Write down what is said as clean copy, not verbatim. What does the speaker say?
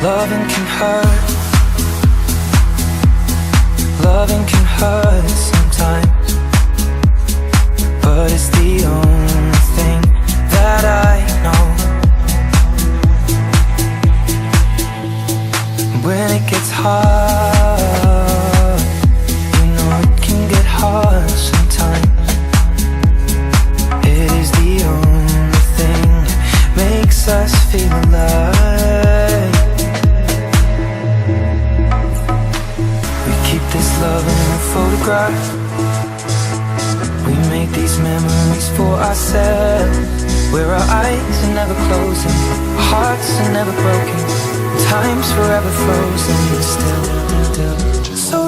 Loving can hurt. Loving can hurt sometimes, but it's the only thing that I know. When it gets hard, you know it can get hard sometimes. It is the only thing that makes us feel alive. This love in a photograph. We make these memories for ourselves, where our eyes are never closing, our hearts are never broken, time's forever frozen still. So